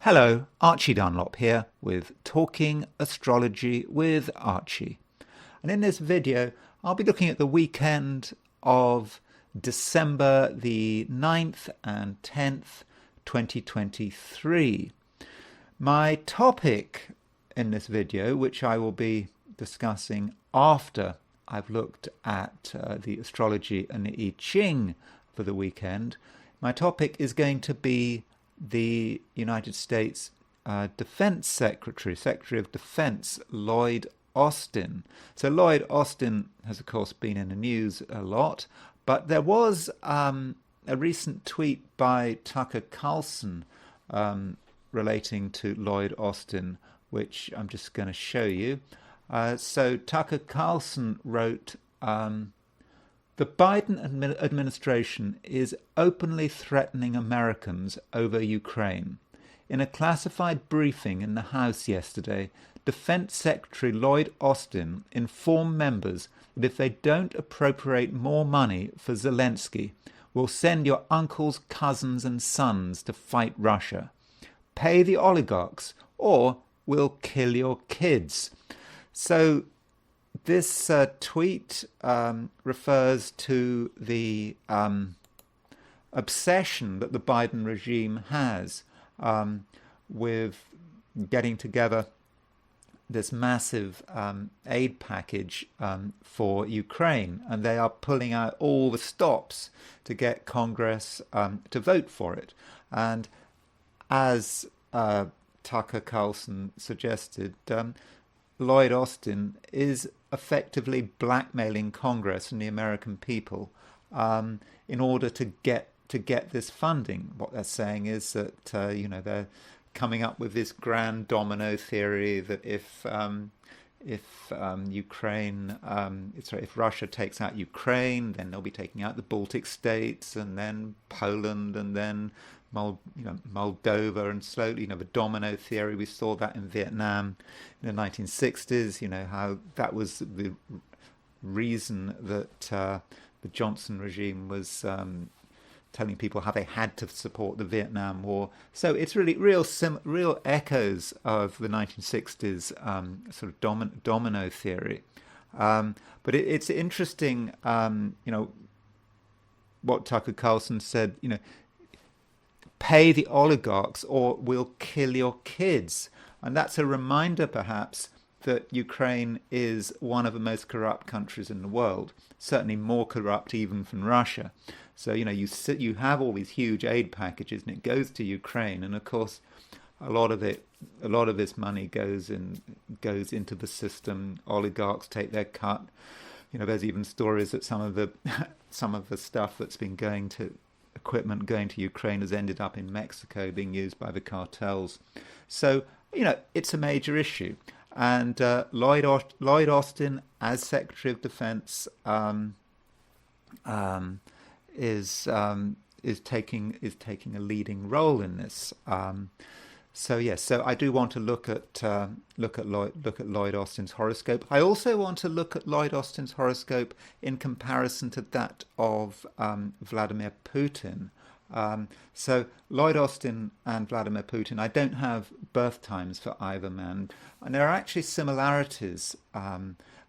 Hello, Archie Dunlop here with Talking Astrology with Archie. And in this video, I'll be looking at the weekend of December the 9th and 10th, 2023. My topic in this video, which I will be discussing after I've looked at the astrology and the I Ching for the weekend, my topic is going to be the United States Defense Secretary of Defense, Lloyd Austin. So Lloyd Austin has, of course, been in the news a lot, but there was a recent tweet by Tucker Carlson relating to Lloyd Austin, which I'm just going to show you. So Tucker Carlson wrote, the Biden administration is openly threatening Americans over Ukraine. In a classified briefing in the House yesterday, Defense Secretary Lloyd Austin informed members that if they don't appropriate more money for Zelensky, we'll send your uncles, cousins and sons to fight Russia. Pay the oligarchs or we'll kill your kids. So this tweet refers to the obsession that the Biden regime has with getting together this massive aid package for Ukraine, and they are pulling out all the stops to get Congress to vote for it. And as Tucker Carlson suggested, Lloyd Austin is effectively blackmailing Congress and the American people in order to get this funding. What they're saying is that they're coming up with this grand domino theory that if Russia takes out Ukraine, then they'll be taking out the Baltic states and then Poland and then Moldova, and slowly, the domino theory. We saw that in Vietnam in the 1960s, how that was the reason that the Johnson regime was telling people how they had to support the Vietnam War. So it's really real echoes of the 1960s sort of domino theory. But it's interesting, what Tucker Carlson said, pay the oligarchs or we'll kill your kids. And that's a reminder, perhaps, that Ukraine is one of the most corrupt countries in the world, certainly more corrupt even than Russia. So, you have all these huge aid packages and it goes to Ukraine. And of course, a lot of this money goes into the system. Oligarchs take their cut. There's even stories that some of the stuff that's been equipment going to Ukraine has ended up in Mexico being used by the cartels. So, it's a major issue. And Lloyd Austin, as Secretary of Defense, is taking a leading role in this. So I do want to look at Lloyd Austin's horoscope. I also want to look at Lloyd Austin's horoscope in comparison to that of Vladimir Putin. So Lloyd Austin and Vladimir Putin, I don't have birth times for either man, and there are actually similarities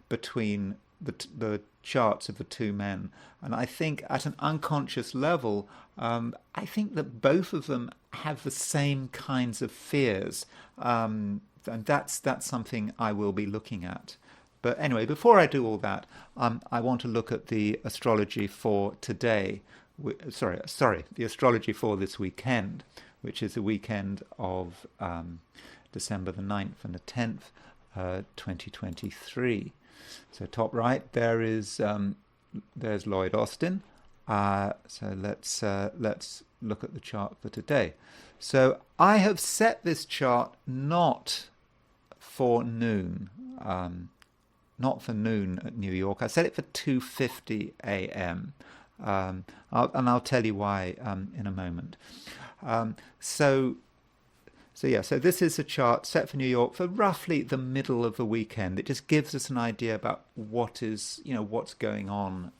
between the charts of the two men. And I think at an unconscious level, I think that both of them have the same kinds of fears. And that's something I will be looking at. But anyway, before I do all that, I want to look at the astrology for today. The astrology for this weekend, which is the weekend of December the 9th and the 10th, 2023. So top right there's Lloyd Austin. So let's look at the chart for today. So I have set this chart not for noon, at New York. I set it for 2:50 a.m. I'll tell you why in a moment. So this is a chart set for New York for roughly the middle of the weekend. It just gives us an idea about what's going on.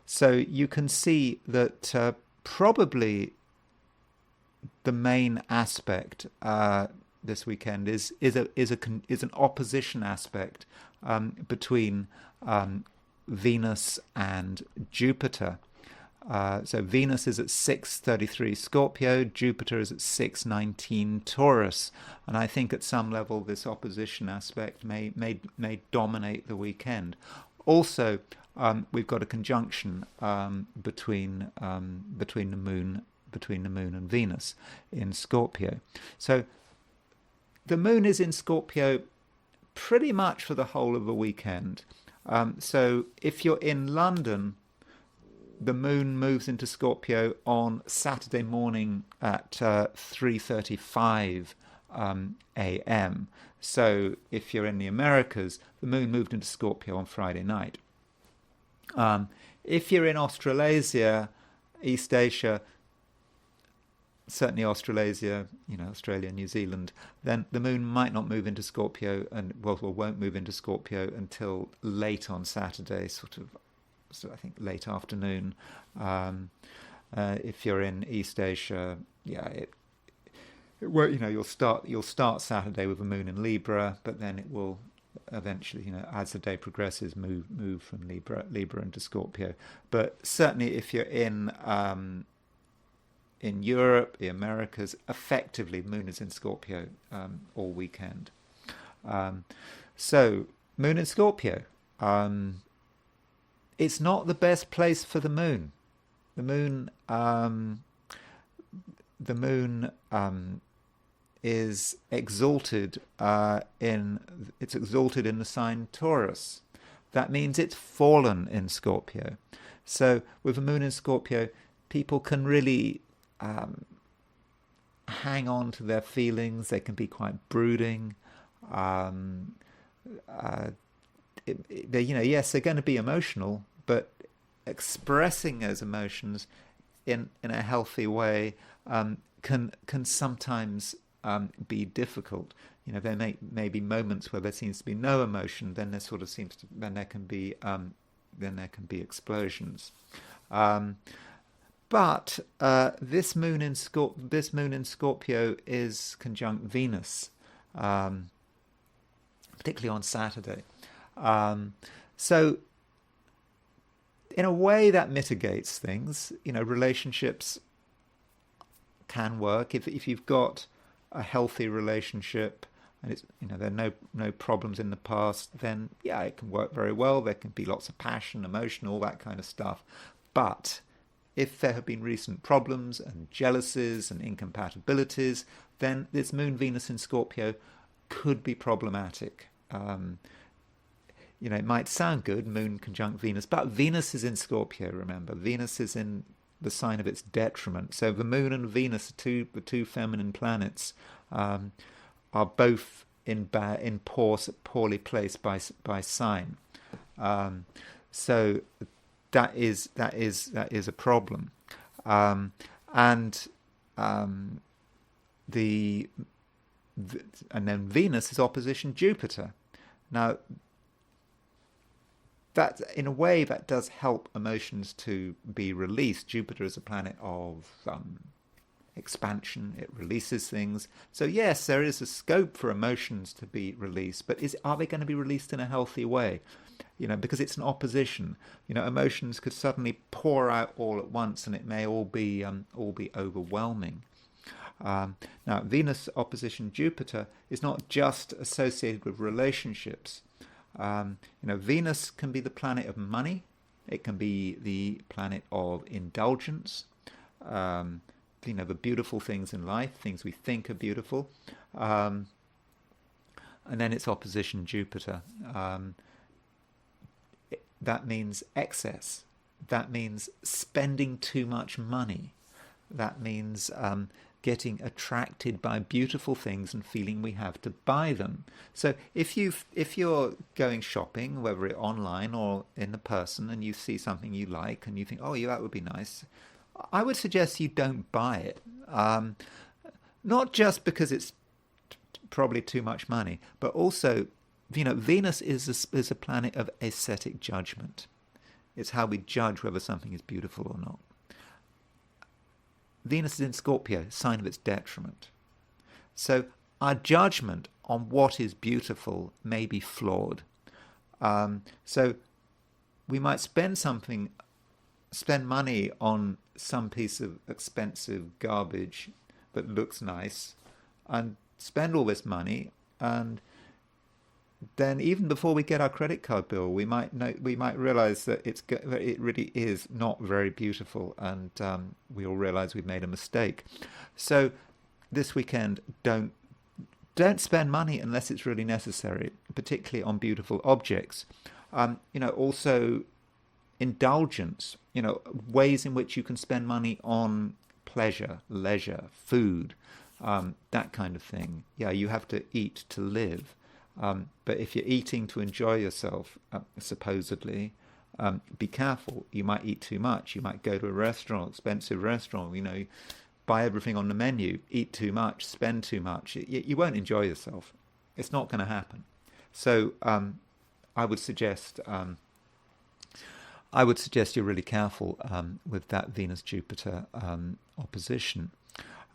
So you can see that probably the main aspect this weekend is an opposition aspect between Venus and Jupiter. So Venus is at 6:33 Scorpio, Jupiter is at 6:19 Taurus, and I think at some level this opposition aspect may dominate the weekend. Also, we've got a conjunction between the moon and Venus in Scorpio. So the moon is in Scorpio pretty much for the whole of the weekend. So if you're in London, the moon moves into Scorpio on Saturday morning at 3:35 a.m. So if you're in the Americas, the moon moved into Scorpio on Friday night. If you're in Australasia, East Asia, certainly Australasia, Australia, New Zealand, then the moon might not move into Scorpio and won't move into Scorpio until late on Saturday, so I think late afternoon. If you're in East Asia, you'll start Saturday with the moon in Libra, but then it will eventually, as the day progresses, move from Libra into Scorpio. But certainly, if you're in Europe, the Americas, effectively, the moon is in Scorpio all weekend. So, moon in Scorpio. It's not the best place for the moon. The moon is exalted it's exalted in the sign Taurus. That means it's fallen in Scorpio. So with the moon in Scorpio, people can really hang on to their feelings. They can be quite brooding. Yes, they're going to be emotional, but expressing those emotions in a healthy way can sometimes be difficult. There may be moments where there seems to be no emotion. Then there can be explosions. But this moon in Scorpio is conjunct Venus, particularly on Saturday. So in a way that mitigates things. Relationships can work if you've got a healthy relationship and it's there are no problems in the past, then it can work very well. There can be lots of passion, emotion, all that kind of stuff. But if there have been recent problems and jealousies and incompatibilities, then this moon Venus in Scorpio could be problematic. It might sound good, moon conjunct Venus, but Venus is in Scorpio, remember. Venus is in the sign of its detriment. So the moon and Venus, the two feminine planets, are both poorly placed by sign. So that is a problem. And then Venus is opposition Jupiter. Now, that in a way that does help emotions to be released. Jupiter is a planet of expansion. It releases things. So yes, there is a scope for emotions to be released, but are they going to be released in a healthy way? Because it's an opposition. Emotions could suddenly pour out all at once, and it may all be overwhelming. Now, Venus opposition Jupiter is not just associated with relationships. Venus can be the planet of money. It can be the planet of indulgence. The beautiful things in life, things we think are beautiful. And then it's opposition Jupiter. That means excess. That means spending too much money. That means getting attracted by beautiful things and feeling we have to buy them. So if you're going shopping, whether it's online or in the person, and you see something you like and you think, that would be nice, I would suggest you don't buy it. Not just because it's probably too much money, but also, Venus is a planet of aesthetic judgment. It's how we judge whether something is beautiful or not. Venus is in Scorpio, sign of its detriment. So our judgment on what is beautiful may be flawed. So we might spend money on some piece of expensive garbage that looks nice, and spend all this money, and then even before we get our credit card bill, we might realize that it really is not very beautiful, and we all realize we've made a mistake. So this weekend, don't spend money unless it's really necessary, particularly on beautiful objects. Also indulgence, ways in which you can spend money on pleasure, leisure, food, that kind of thing. Yeah, you have to eat to live. But if you're eating to enjoy yourself, supposedly, be careful. You might eat too much. You might go to a restaurant, expensive restaurant, buy everything on the menu, eat too much, spend too much. You won't enjoy yourself. It's not going to happen. So I would suggest you're really careful with that Venus-Jupiter opposition.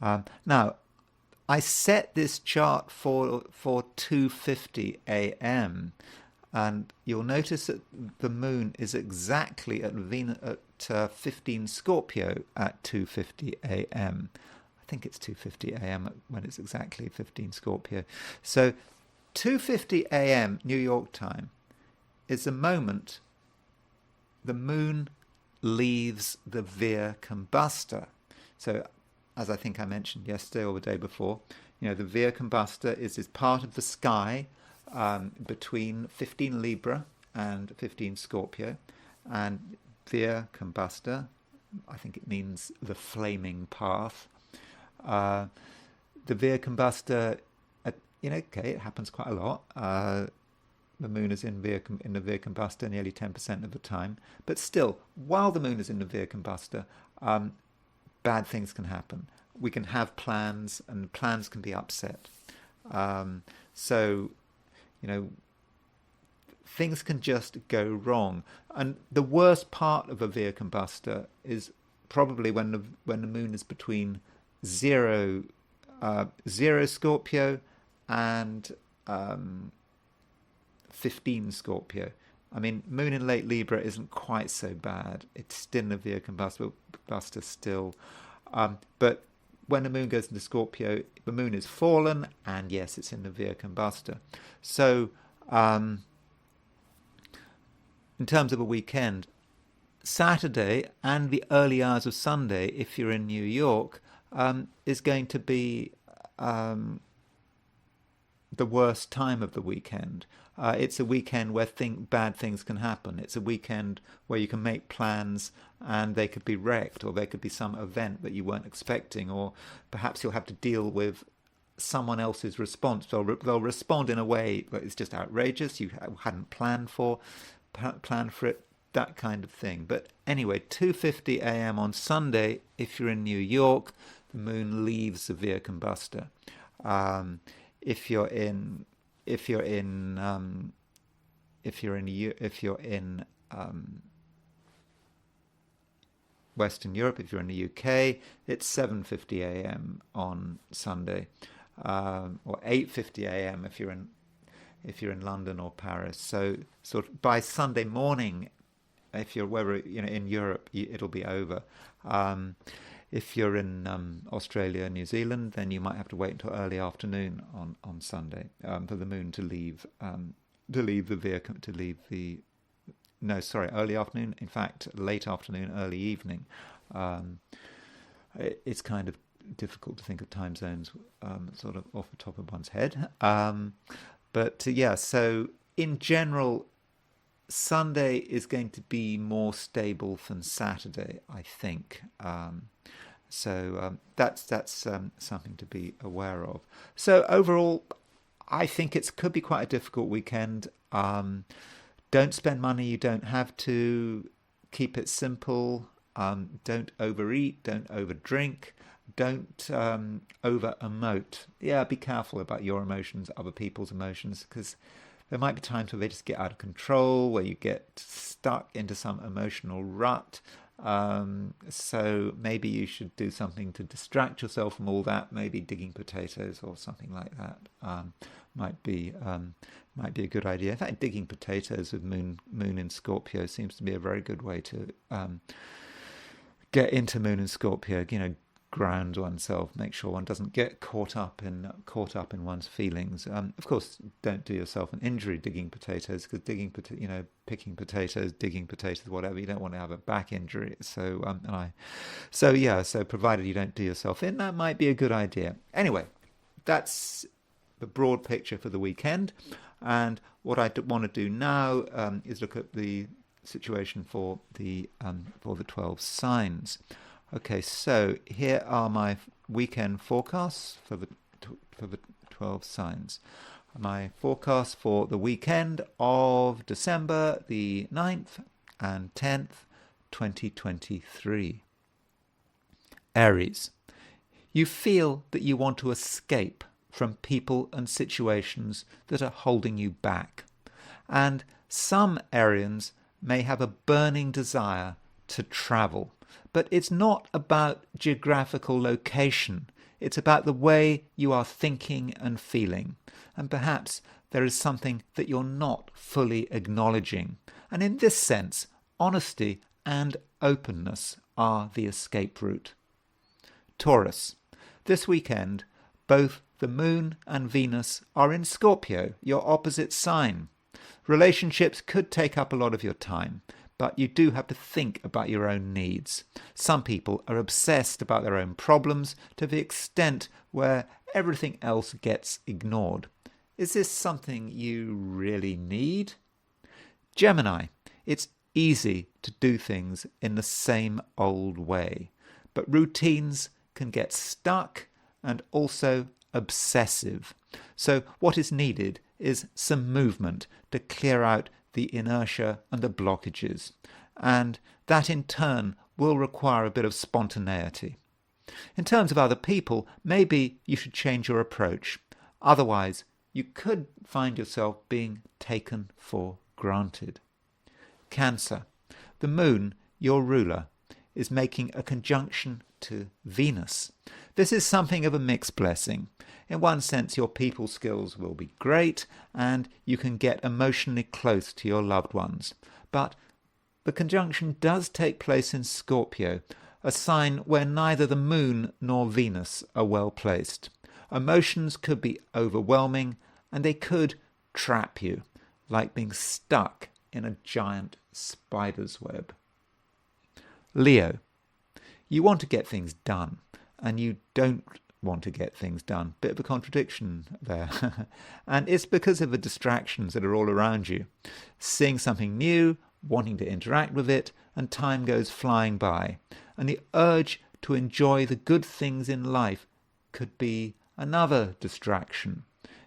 Now, I set this chart for 2:50 a.m. and you'll notice that the moon is exactly at 15 Scorpio at 2:50 a.m. I think it's 2:50 a.m. when it's exactly 15 Scorpio. So 2:50 a.m. New York time is the moment the moon leaves the Via Combusta. So, as I think I mentioned yesterday or the day before, the Via Combusta is this part of the sky between 15 Libra and 15 Scorpio. And Via Combusta, I think it means the flaming path. The Via Combusta, it happens quite a lot. The moon is in the Via Combusta nearly 10% of the time. But still, while the moon is in the Via Combusta, bad things can happen. We can have plans, and plans can be upset. Things can just go wrong. And the worst part of a Via Combusta is probably when the moon is between zero Scorpio and 15 Scorpio. I mean, moon in late Libra isn't quite so bad. It's still in the Via Combusta still. But when the moon goes into Scorpio, the moon is fallen, and yes, it's in the Via Combusta. So, in terms of a weekend, Saturday and the early hours of Sunday, if you're in New York, is going to be the worst time of the weekend. It's a weekend where bad things can happen. It's a weekend where you can make plans and they could be wrecked, or there could be some event that you weren't expecting, or perhaps you'll have to deal with someone else's response. They'll respond in a way that is just outrageous. You hadn't planned for it, that kind of thing. But anyway, 2:50 a.m. on Sunday, if you're in New York, the moon leaves the Via Combusta. If you're in Western Europe, if you're in the UK, it's 7:50 a.m. on Sunday, or 8:50 a.m. if you're in London or Paris. So sort of by Sunday morning, if you're in Europe, it'll be over. If you're in Australia, New Zealand, then you might have to wait until early afternoon on Sunday for the moon to leave early afternoon. In fact, late afternoon, early evening. It's kind of difficult to think of time zones sort of off the top of one's head. So in general, Sunday is going to be more stable than Saturday, I think. That's something to be aware of. So overall, I think it could be quite a difficult weekend. Don't spend money you don't have to. Keep it simple. Don't overeat. Don't overdrink. Don't over-emote. Yeah, be careful about your emotions, other people's emotions, because there might be times where they just get out of control, where you get stuck into some emotional rut. So maybe you should do something to distract yourself from all that. Maybe digging potatoes or something like that might be a good idea. In fact, digging potatoes with moon in Scorpio seems to be a very good way to get into moon in Scorpio. Ground oneself, make sure one doesn't get caught up in one's feelings. Of course, don't do yourself an injury digging potatoes, because picking potatoes, digging potatoes, whatever, you don't want to have a back injury. So provided you don't do yourself in, that might be a good idea. Anyway, that's the broad picture for the weekend, and what I want to do now is look at the situation for the 12 signs. Okay, so here are my weekend forecasts for the 12 signs. My forecast for the weekend of December the 9th and 10th, 2023. Aries, you feel that you want to escape from people and situations that are holding you back. And some Arians may have a burning desire to travel. But it's not about geographical location. It's about the way you are thinking and feeling. And perhaps there is something that you're not fully acknowledging. And in this sense, honesty and openness are the escape route. Taurus, this weekend, both the Moon and Venus are in Scorpio, your opposite sign. Relationships could take up a lot of your time, but you do have to think about your own needs. Some people are obsessed about their own problems to the extent where everything else gets ignored. Is this something you really need? Gemini, it's easy to do things in the same old way, but routines can get stuck and also obsessive. So what is needed is some movement to clear out the inertia and the blockages, and that in turn will require a bit of spontaneity. In terms of other people, maybe you should change your approach. Otherwise, you could find yourself being taken for granted. Cancer, the Moon, your ruler, is making a conjunction to Venus. This is something of a mixed blessing. In one sense, your people skills will be great and you can get emotionally close to your loved ones. But the conjunction does take place in Scorpio, a sign where neither the Moon nor Venus are well placed. Emotions could be overwhelming and they could trap you, like being stuck in a giant spider's web. Leo, you want to get things done and you don't want to get things done. Bit of a contradiction there. And it's because of the distractions that are all around you. Seeing something new, wanting to interact with it, and time goes flying by. And the urge to enjoy the good things in life could be another distraction.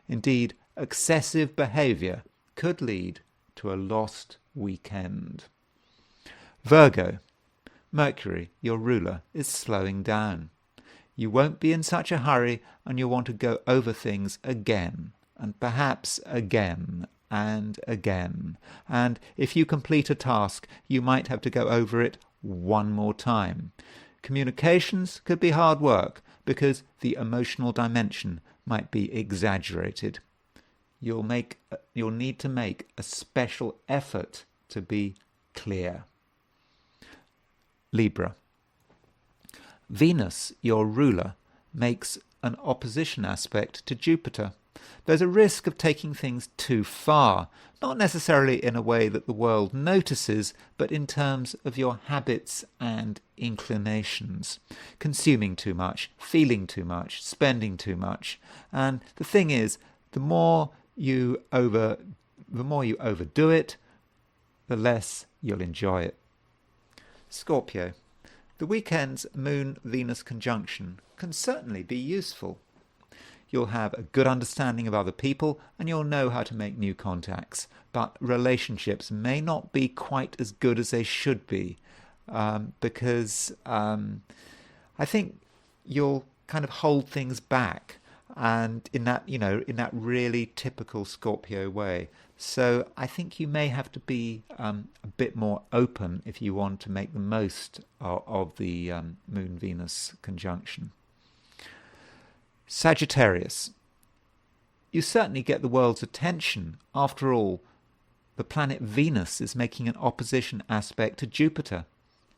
Indeed, excessive behaviour could lead to a lost weekend. Virgo, Mercury, your ruler, is slowing down. You won't be in such a hurry and you'll want to go over things again and perhaps again and again. And if you complete a task, you might have to go over it one more time. Communications could be hard work because the emotional dimension might be exaggerated. You'll need to make a special effort to be clear. Libra, Venus, your ruler, makes an opposition aspect to Jupiter. There's a risk of taking things too far, not necessarily in a way that the world notices, but in terms of your habits and inclinations. Consuming too much, feeling too much, spending too much. And the thing is, the more you overdo it, the less you'll enjoy it. Scorpio, the weekend's Moon-Venus conjunction can certainly be useful. You'll have a good understanding of other people and you'll know how to make new contacts, but relationships may not be quite as good as they should be because I think you'll kind of hold things back. and in that, in that really typical Scorpio way. So I think you may have to be a bit more open if you want to make the most of the Moon-Venus conjunction. Sagittarius. You certainly get the world's attention. After all, the planet Venus is making an opposition aspect to Jupiter.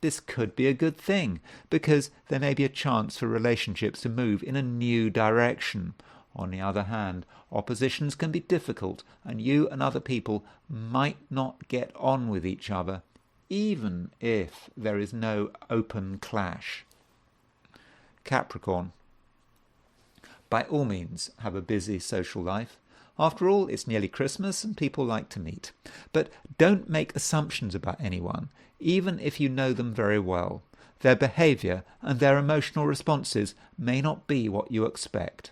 This could be a good thing, because there may be a chance for relationships to move in a new direction. On the other hand, oppositions can be difficult, and you and other people might not get on with each other, even if there is no open clash. Capricorn. By all means, have a busy social life. After all, it's nearly Christmas and people like to meet. But don't make assumptions about anyone, even if you know them very well. Their behaviour and their emotional responses may not be what you expect.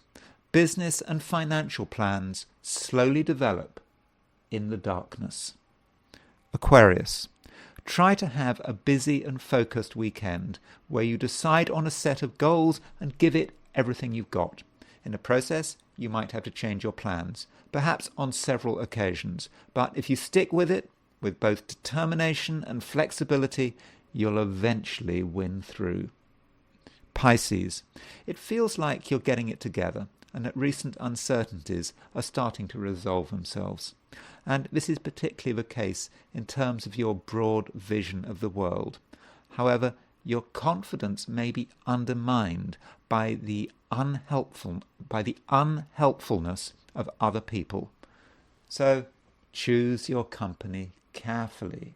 Business and financial plans slowly develop in the darkness. Aquarius. Try to have a busy and focused weekend where you decide on a set of goals and give it everything you've got. In the process, you might have to change your plans, perhaps on several occasions. But if you stick with it, with both determination and flexibility, you'll eventually win through. Pisces. It feels like you're getting it together, and that recent uncertainties are starting to resolve themselves. And this is particularly the case in terms of your broad vision of the world. However, your confidence may be undermined by the unhelpfulness of other people. So choose your company carefully.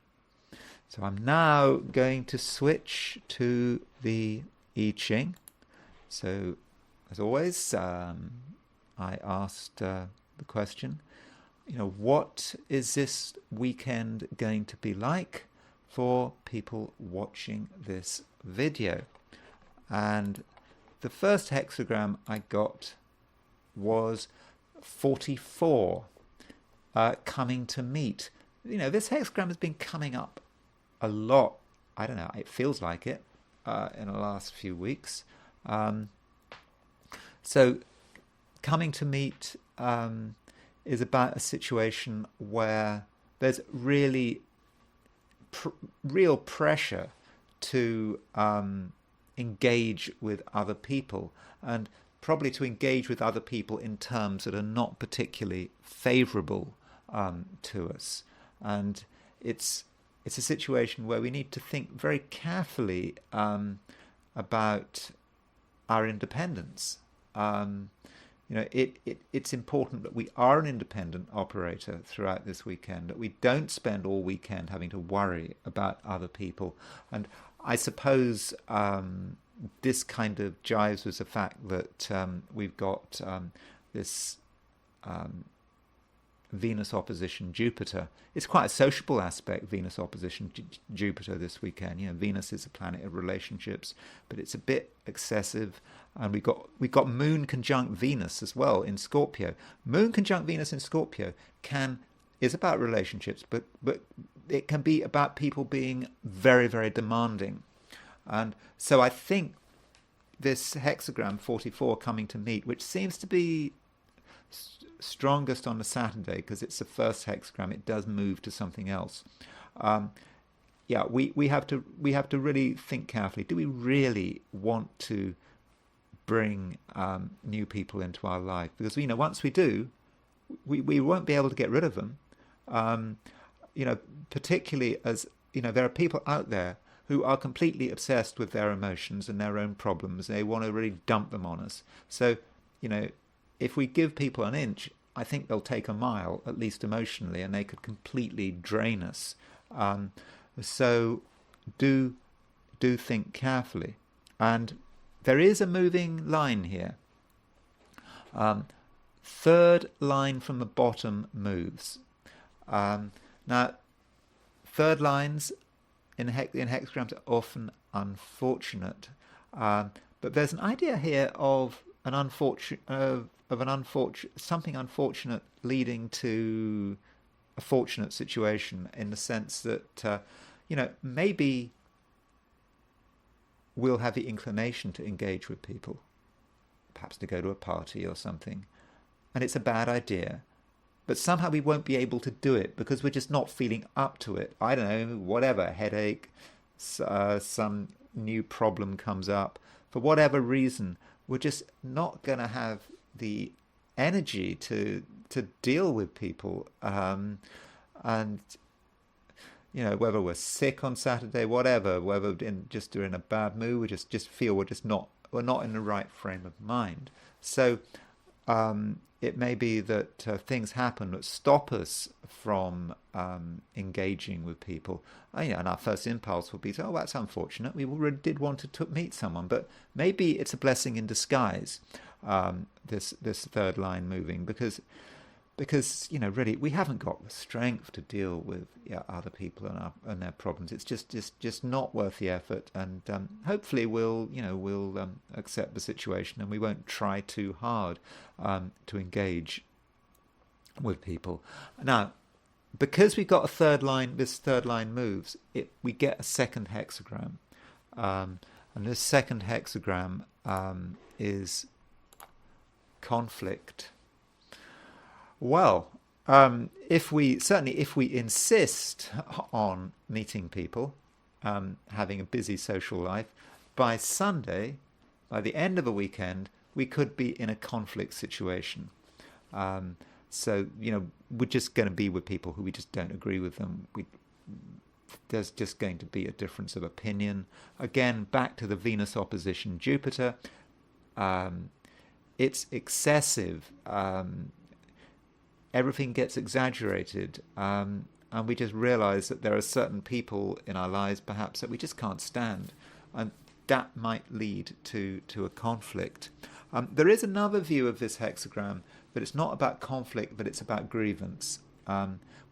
So I'm now going to switch to the I Ching. So as always, I asked the question, what is this weekend going to be like for people watching this video? And the first hexagram I got was 44, coming to meet. This hexagram has been coming up a lot. I don't know, it feels like it in the last few weeks. So coming to meet is about a situation where there's really real pressure to engage with other people, and probably to engage with other people in terms that are not particularly favourable to us. And it's a situation where we need to think very carefully about our independence. It's important that we are an independent operator throughout this weekend, that we don't spend all weekend having to worry about other people. And I suppose this kind of jives with the fact that we've got this Venus opposition Jupiter. It's quite a sociable aspect, Venus opposition Jupiter this weekend. Venus is a planet of relationships, but it's a bit excessive. And we've got Moon conjunct Venus as well in Scorpio. Moon conjunct Venus in Scorpio is about relationships, but it can be about people being very, very demanding. And so I think this hexagram 44 coming to meet, which seems to be strongest on the Saturday because it's the first hexagram, it does move to something else. We have to really think carefully. Do we really want to bring new people into our life? Because once we do, we won't be able to get rid of them. Particularly as there are people out there who are completely obsessed with their emotions and their own problems. They want to really dump them on us. So if we give people an inch, I think they'll take a mile, at least emotionally, and they could completely drain us. So do think carefully. And there is a moving line here. Third line from the bottom moves. Now, third lines in hexagrams are often unfortunate, but there's an idea here of something unfortunate leading to a fortunate situation, in the sense that maybe we'll have the inclination to engage with people. perhaps to go to a party or something, and it's a bad idea, but somehow we won't be able to do it because we're just not feeling up to it. I don't know, whatever, headache, some new problem comes up. For whatever reason, we're just not going to have the energy to deal with people. And, you know, whether we're sick on Saturday, whatever, whether just we're in a bad mood, we just feel we're not in the right frame of mind. So it may be that things happen that stop us from engaging with people. And our first impulse will be, oh, that's unfortunate. We already did want to meet someone, but maybe it's a blessing in disguise, this third line moving, because you know, really, we haven't got the strength to deal with other people and their problems. It's just not worth the effort. And hopefully we'll accept the situation, and we won't try too hard to engage with people. Now, because we've got a third line, this third line moves, we get a second hexagram, and this second hexagram is conflict. Well, if we insist on meeting people, having a busy social life, by Sunday, by the end of a weekend, we could be in a conflict situation. So, you know, we're just going to be with people who we just don't agree with them. There's just going to be a difference of opinion. Again, back to the Venus opposition Jupiter. It's excessive. Everything gets exaggerated, and we just realize that there are certain people in our lives perhaps that we just can't stand, and that might lead to a conflict. There is another view of this hexagram, but it's not about conflict, but it's about grievance.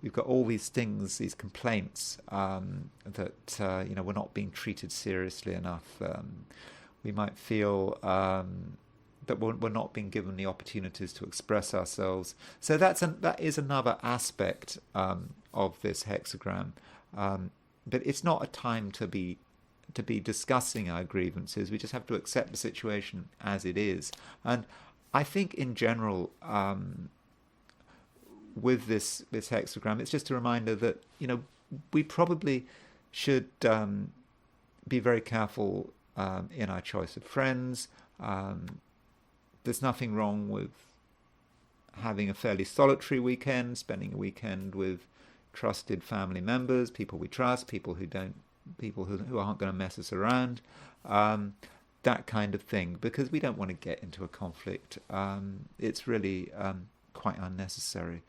We've got all these things, these complaints that we're not being treated seriously enough. We might feel that we're not being given the opportunities to express ourselves. So that is another aspect of this hexagram. But it's not a time to be discussing our grievances. We just have to accept the situation as it is. And I think in general, with this hexagram, it's just a reminder that, you know, we probably should be very careful in our choice of friends. There's nothing wrong with having a fairly solitary weekend, spending a weekend with trusted family members, people we trust, people who aren't going to mess us around, that kind of thing, because we don't want to get into a conflict. It's really quite unnecessary.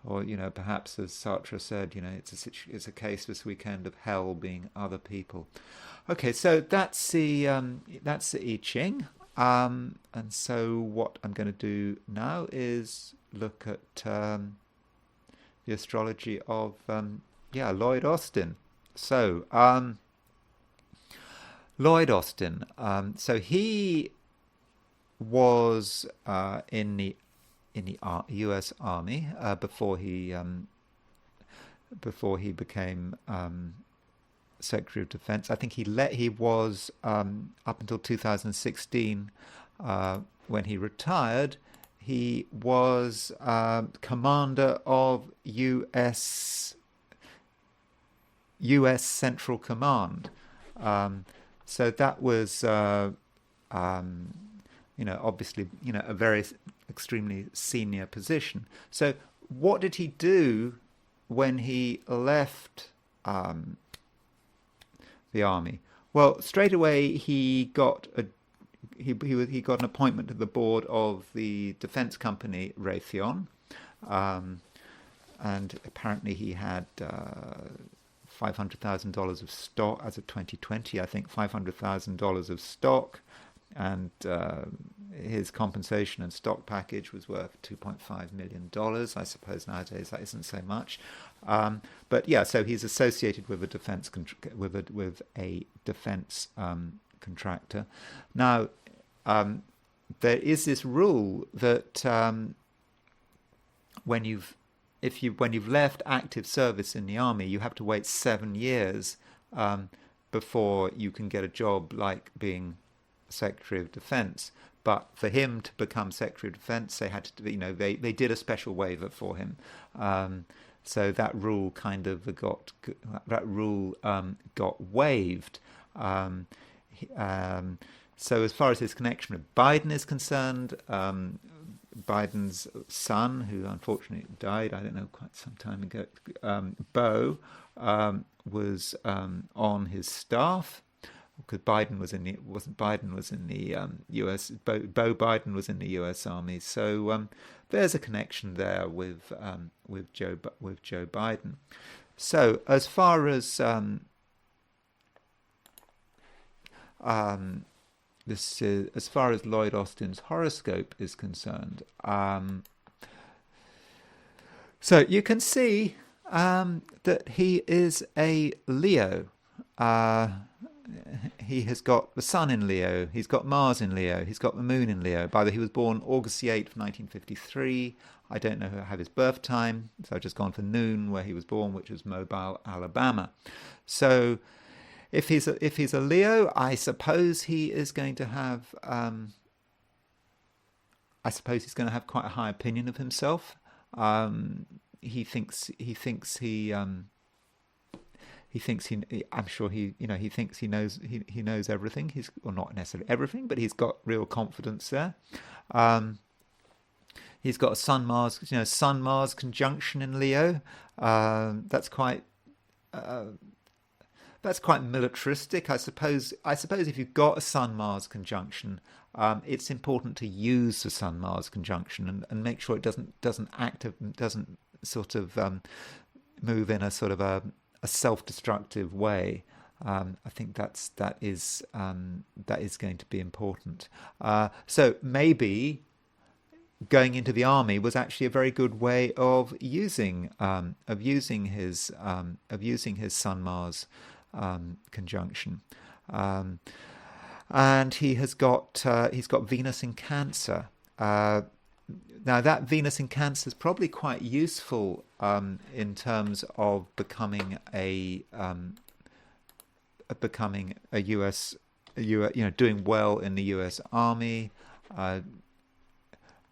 Or, you know, perhaps as Sartre said, you know, it's a case this weekend of hell being other people. Okay, so that's the I Ching. And so what I'm going to do now is look at the astrology of Lloyd Austin. So Lloyd Austin, so he was in the U.S. Army before he became Secretary of Defense. I think he was up until 2016 when he retired. He was commander of U.S. Central Command. So that was obviously, you know, a very extremely senior position. So what did he do when he left the army? Well, straight away he got an appointment to the board of the defense company Raytheon, and apparently he had $500,000 of stock as of 2020. I think $500,000 of stock, and his compensation and stock package was worth $2.5 million. I suppose nowadays that isn't so much. But yeah, so he's associated with a defense with a defense contractor. Now, there is this rule that when you've left active service in the army, you have to wait 7 years before you can get a job like being Secretary of Defense. but for him to become Secretary of Defense, they had to, they did a special waiver for him. So that rule got waived. So as far as his connection with Biden is concerned, Biden's son, who unfortunately died, I don't know, quite some time ago, Beau, was on his staff, because Biden was in the U.S. Beau Biden was in the U.S. Army, so there's a connection there with Joe Biden. So as far as as far as Lloyd Austin's horoscope is concerned, so you can see that he is a Leo. He has got the Sun in Leo, he's got Mars in Leo, he's got the Moon in Leo. By the way, he was born August the 8th, 1953. I don't have his birth time, so I've just gone for noon, where he was born, which was Mobile, Alabama. So if he's a Leo, I suppose he is going to have quite a high opinion of himself. I'm sure he thinks he knows everything. Well, not necessarily everything, but he's got real confidence there. He's got a Sun Mars conjunction in Leo. That's quite militaristic, I suppose. If you've got a Sun Mars conjunction, it's important to use the Sun Mars conjunction and make sure it doesn't sort of move in a sort of a self-destructive way. I think that is going to be important. So maybe going into the army was actually a very good way of using his Sun Mars conjunction. And he's got Venus in Cancer. Now that Venus in Cancer is probably quite useful in terms of becoming a US, doing well in the US Army,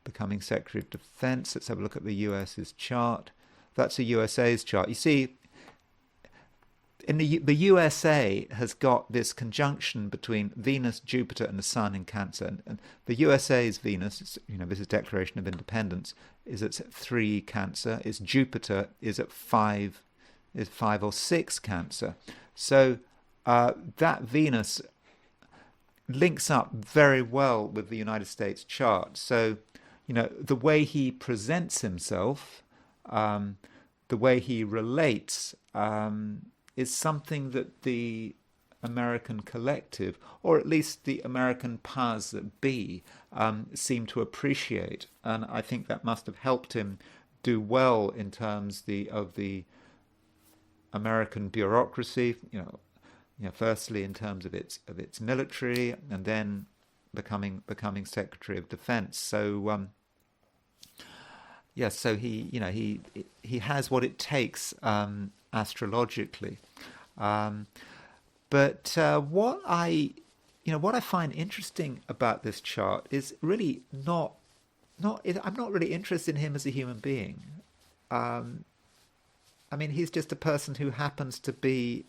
becoming Secretary of Defense. Let's have a look at the US's chart. That's the USA's chart. You see, the USA has got this conjunction between Venus, Jupiter, and the Sun in Cancer. And the USA's Venus, this is Declaration of Independence, is at 3 Cancer. Its Jupiter is at 5 or 6 Cancer. So that Venus links up very well with the United States chart. So, the way he presents himself, the way he relates, is something that the American collective, or at least the American powers that be, seem to appreciate. And I think that must have helped him do well in terms of the American bureaucracy, firstly in terms of its military, and then becoming Secretary of Defense. So yes, so he has what it takes astrologically. But what I find interesting about this chart is really I'm not really interested in him as a human being. He's just a person who happens to be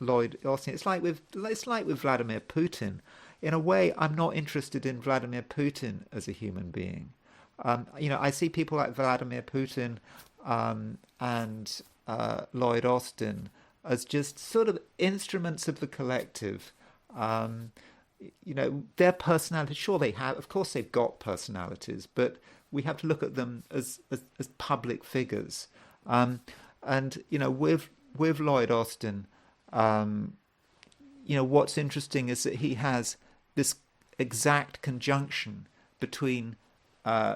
Lloyd Austin. It's like with Vladimir Putin. In a way, I'm not interested in Vladimir Putin as a human being. I see people like Vladimir Putin and Lloyd Austin as just sort of instruments of the collective. Their personality, sure they have, of course they've got personalities, but we have to look at them as public figures. With Lloyd Austin, what's interesting is that he has this exact conjunction between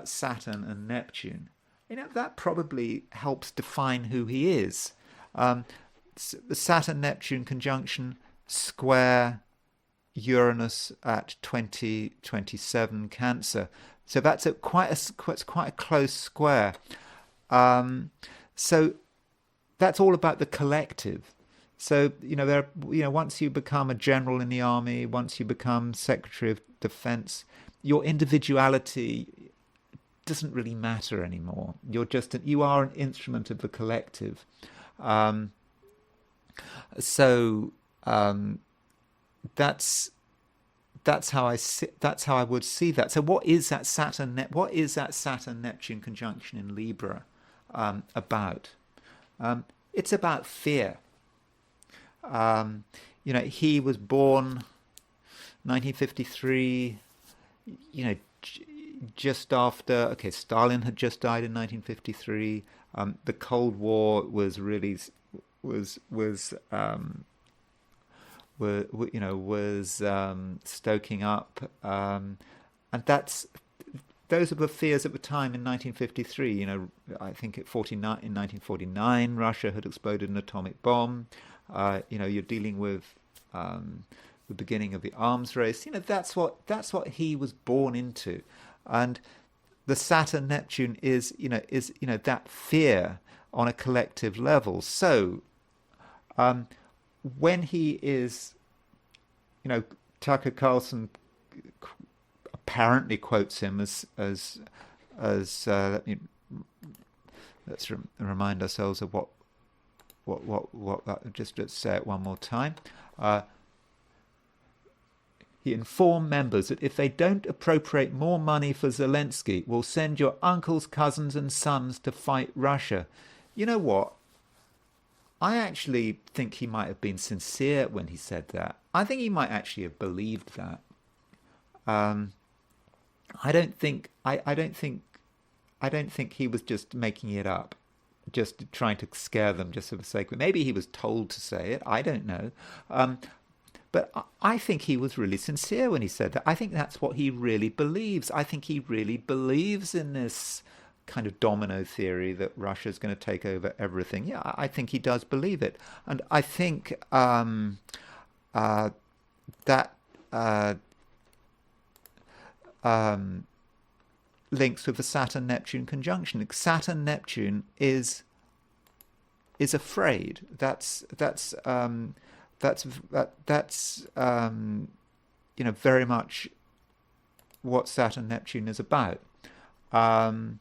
Saturn and Neptune. That probably helps define who he is. The Saturn-Neptune conjunction square Uranus at 2027 Cancer. So that's quite a close square. So that's all about the collective. So once you become a general in the army, once you become Secretary of Defense, your individuality doesn't really matter anymore. You are an instrument of the collective. So that's how I would see that. So what is that Saturn Neptune conjunction in Libra about? It's about fear. He was born 1953. Just after, Stalin had just died in 1953. The Cold War was really stoking up, and those are the fears at the time in 1953. I think in 1949, Russia had exploded an atomic bomb. You're dealing with the beginning of the arms race. That's what he was born into, and the Saturn Neptune is that fear on a collective level. So when he is, Tucker Carlson apparently quotes him as let's remind ourselves of what just let's say it one more time. He informed members that if they don't appropriate more money for Zelensky, we'll send your uncles, cousins and sons to fight Russia. You know what? I actually think he might have been sincere when he said that. I think he might actually have believed that. I don't think he was just making it up, just trying to scare them just for the sake of it. Maybe he was told to say it. I don't know. But I think he was really sincere when he said that. I think that's what he really believes. I think he really believes in this kind of domino theory that Russia's going to take over everything. Yeah, I think he does believe it. And I think that links with the Saturn-Neptune conjunction. Saturn-Neptune is afraid. That's very much what Saturn Neptune is about. Saturn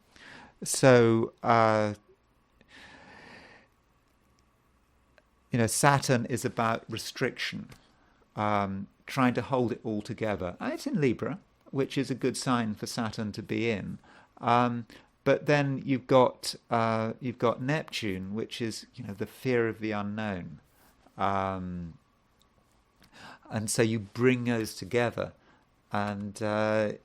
is about restriction, trying to hold it all together. And it's in Libra, which is a good sign for Saturn to be in. But then you've got Neptune, which is the fear of the unknown. And so you bring those together, and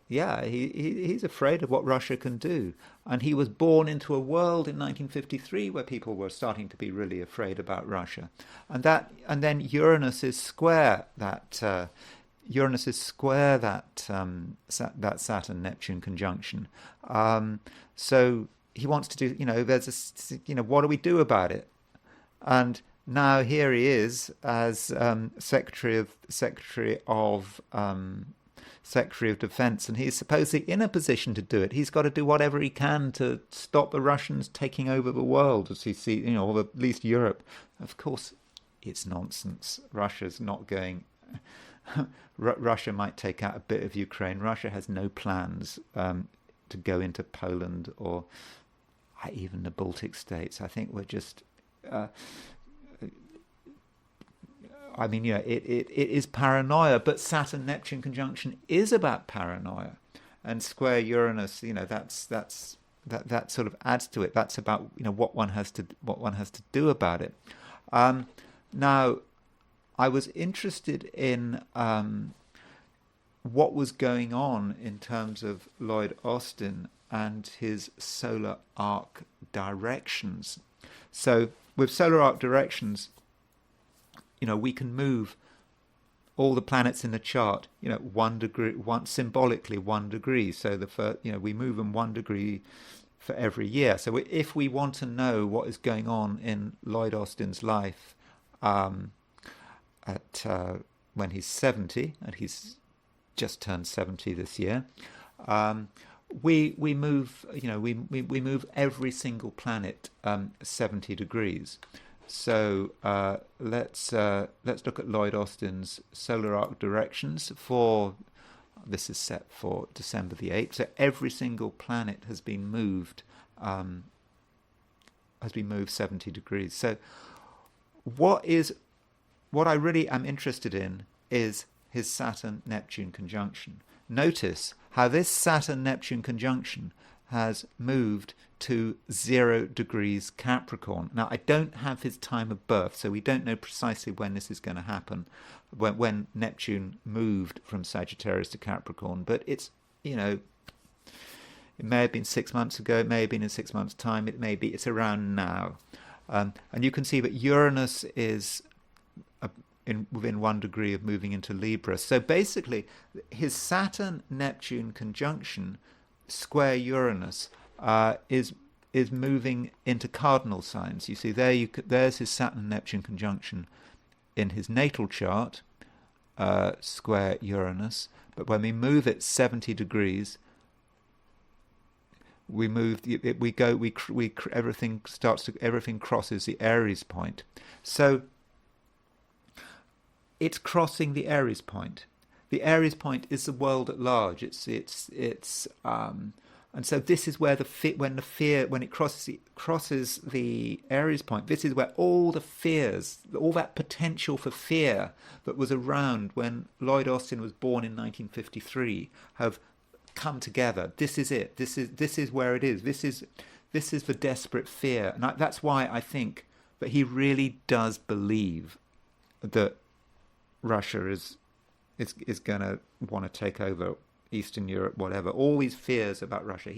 he's afraid of what Russia can do. And he was born into a world in 1953 where people were starting to be really afraid about Russia, and then Uranus is square that that Saturn Neptune conjunction. So he wants to do what do we do about it? And now here he is as Secretary of Defense, and he's supposedly in a position to do it. He's got to do whatever he can to stop the Russians taking over the world, as he sees, or at least Europe. Of course, it's nonsense. Russia's not going. Russia might take out a bit of Ukraine. Russia has no plans to go into Poland or even the Baltic states. I think we're just. It is paranoia, but Saturn-Neptune conjunction is about paranoia, and square Uranus. That sort of adds to it. That's about what one has to do about it. Now, I was interested in what was going on in terms of Lloyd Austin and his solar arc directions. So with solar arc directions, we can move all the planets in the chart, 1 degree, symbolically 1 degree. So we move them 1 degree for every year. So if we want to know what is going on in Lloyd Austin's life when he's 70, and he's just turned 70 this year, we move we move every single planet 70 degrees. So let's look at Lloyd Austin's solar arc directions for This is set for December the 8th. So every single planet has been moved 70 degrees. So what I really am interested in is his Saturn-Neptune conjunction. Notice how this Saturn-Neptune conjunction has moved to 0 degrees Capricorn. Now, I don't have his time of birth, so we don't know precisely when this is going to happen, when Neptune moved from Sagittarius to Capricorn, but it's, it may have been 6 months ago, it may have been in 6 months' time, it's around now. And you can see that Uranus is within 1 degree of moving into Libra. So basically, his Saturn-Neptune conjunction square Uranus is moving into cardinal signs. You see there's his Saturn-Neptune conjunction in his natal chart, square Uranus. But when we move it 70 degrees, everything crosses the Aries point. So it's crossing the Aries point. The Aries point is the world at large. And so this is where when it crosses the Aries point, this is where all the fears, all that potential for fear that was around when Lloyd Austin was born in 1953, have come together. This is it. This is where it is. This is the desperate fear, and that's why I think that he really does believe that Russia is going to want to take over Eastern Europe, whatever. All these fears about Russia.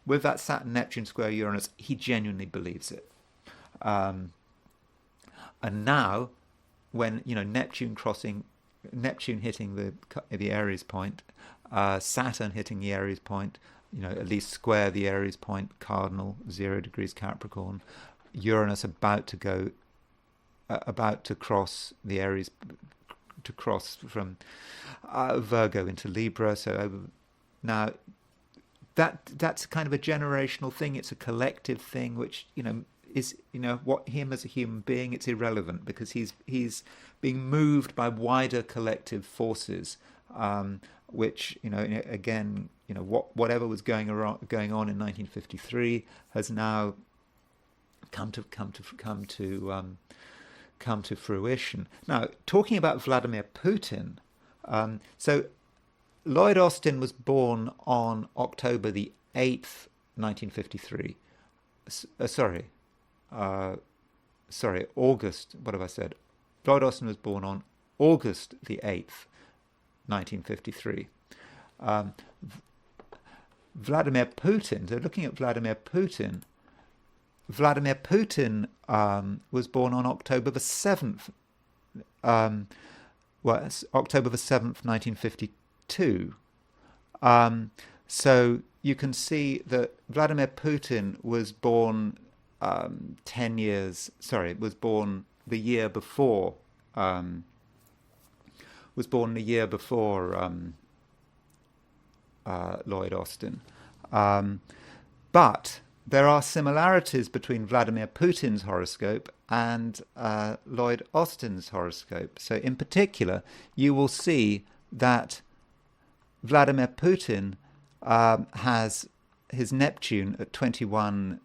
With that Saturn-Neptune square Uranus, he genuinely believes it. And now, when Neptune hitting the Aries point, Saturn hitting the Aries point, at least square the Aries point, cardinal 0 degrees Capricorn, Uranus about to cross the Aries, to cross from Virgo into Libra. So now that's kind of a generational thing. It's a collective thing, which is what him as a human being, it's irrelevant because he's being moved by wider collective forces, which again whatever was going on in 1953 has now come to fruition. Now, talking about Vladimir Putin, so Lloyd Austin was born on October the 8th, 1953. August, what have I said? Lloyd Austin was born on August the 8th, 1953. Vladimir Putin, so looking at Vladimir Putin was born on October the 7th, October the 7th, 1952. So you can see that Vladimir Putin was born was born the year before, Lloyd Austin. But there are similarities between Vladimir Putin's horoscope and Lloyd Austin's horoscope. So in particular, you will see that Vladimir Putin has his Neptune at 21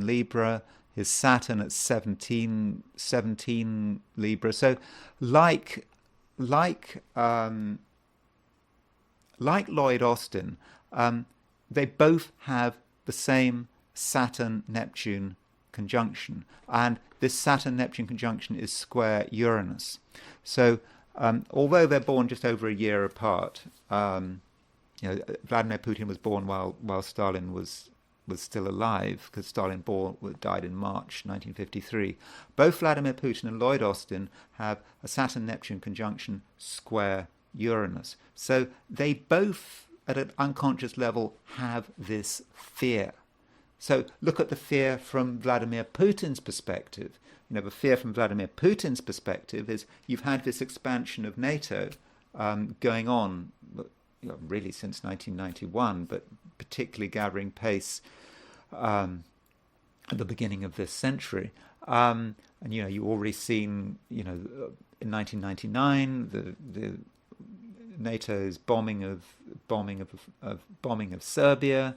Libra, his Saturn at 17 Libra. So like Lloyd Austin, they both have the same Saturn-Neptune conjunction, and this Saturn-Neptune conjunction is square Uranus. So although they're born just over a year apart, Vladimir Putin was born while Stalin was still alive, because Stalin died in March 1953. Both Vladimir Putin and Lloyd Austin have a Saturn-Neptune conjunction square Uranus. So they both, at an unconscious level, have this fear. So look at the fear from Vladimir Putin's perspective. The fear from Vladimir Putin's perspective is you've had this expansion of NATO going on really since 1991, but particularly gathering pace at the beginning of this century. And you already seen, in 1999, NATO's bombing of Serbia.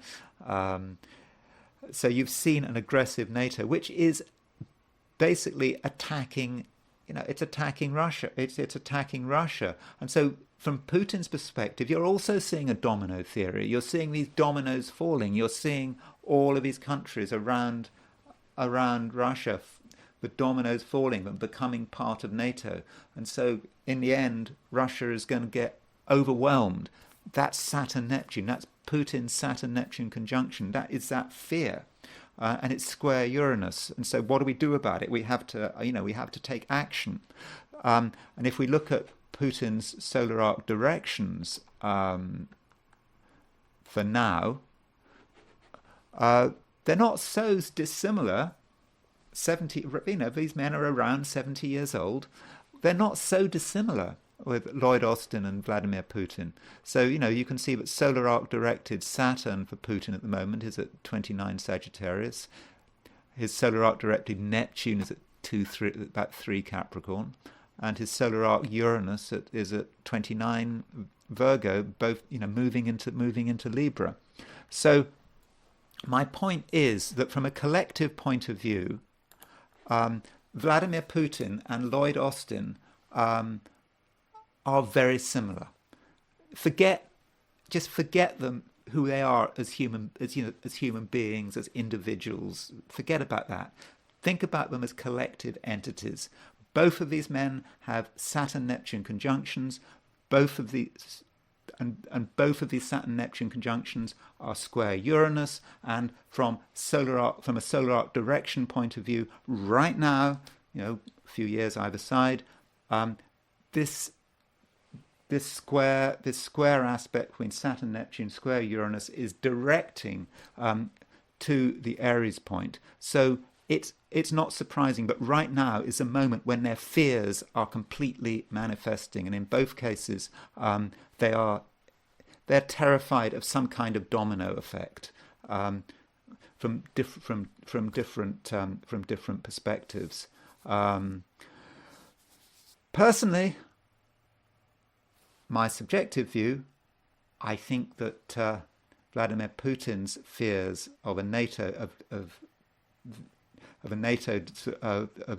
So you've seen an aggressive NATO, which is basically attacking. It's attacking Russia. It's attacking Russia, and so from Putin's perspective, you're also seeing a domino theory. You're seeing these dominoes falling. You're seeing all of these countries around Russia, the dominoes falling and becoming part of NATO. And so in the end, Russia is going to get overwhelmed. That's Saturn-Neptune. That's Putin's Saturn-Neptune conjunction. That is that fear. And it's square Uranus. And so what do we do about it? We have to take action. And if we look at Putin's solar arc directions for now, they're not so dissimilar. 70, these men are around 70 years old. They're not so dissimilar with Lloyd Austin and Vladimir Putin. So, you can see that solar arc directed Saturn for Putin at the moment is at 29 Sagittarius. His solar arc directed Neptune is at about 3 Capricorn. And his solar arc Uranus is at 29 Virgo, both moving into Libra. So my point is that from a collective point of view, Vladimir Putin and Lloyd Austin are very similar. Forget them, who they are as human beings, as individuals. Forget about that. Think about them as collective entities. Both of these men have Saturn-Neptune conjunctions. Both of these Saturn-Neptune conjunctions are square Uranus. And from a solar arc direction point of view, right now, a few years either side, this square aspect between Saturn-Neptune, square Uranus, is directing to the Aries point. So it's not surprising, but right now is a moment when their fears are completely manifesting, and in both cases, they're terrified of some kind of domino effect from different perspectives. Personally, my subjective view, I think that Vladimir Putin's fears of a NATO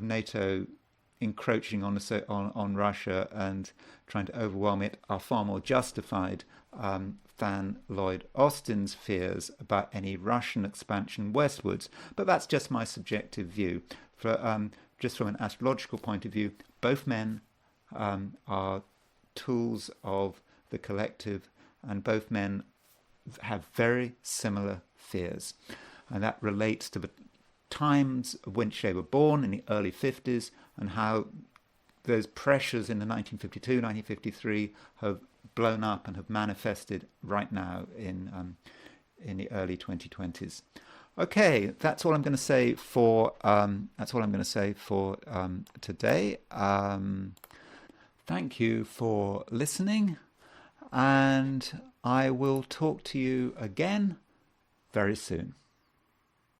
NATO encroaching on Russia and trying to overwhelm it are far more justified than Lloyd Austin's fears about any Russian expansion westwards. But that's just my subjective view. Just from an astrological point of view, both men are tools of the collective, and both men have very similar fears. And that relates to the times of which they were born in the early 50s, and how those pressures in the 1952, 1953 have blown up and have manifested right now in the early 2020s. Okay, that's all I'm going to say for today. Thank you for listening, and I will talk to you again very soon.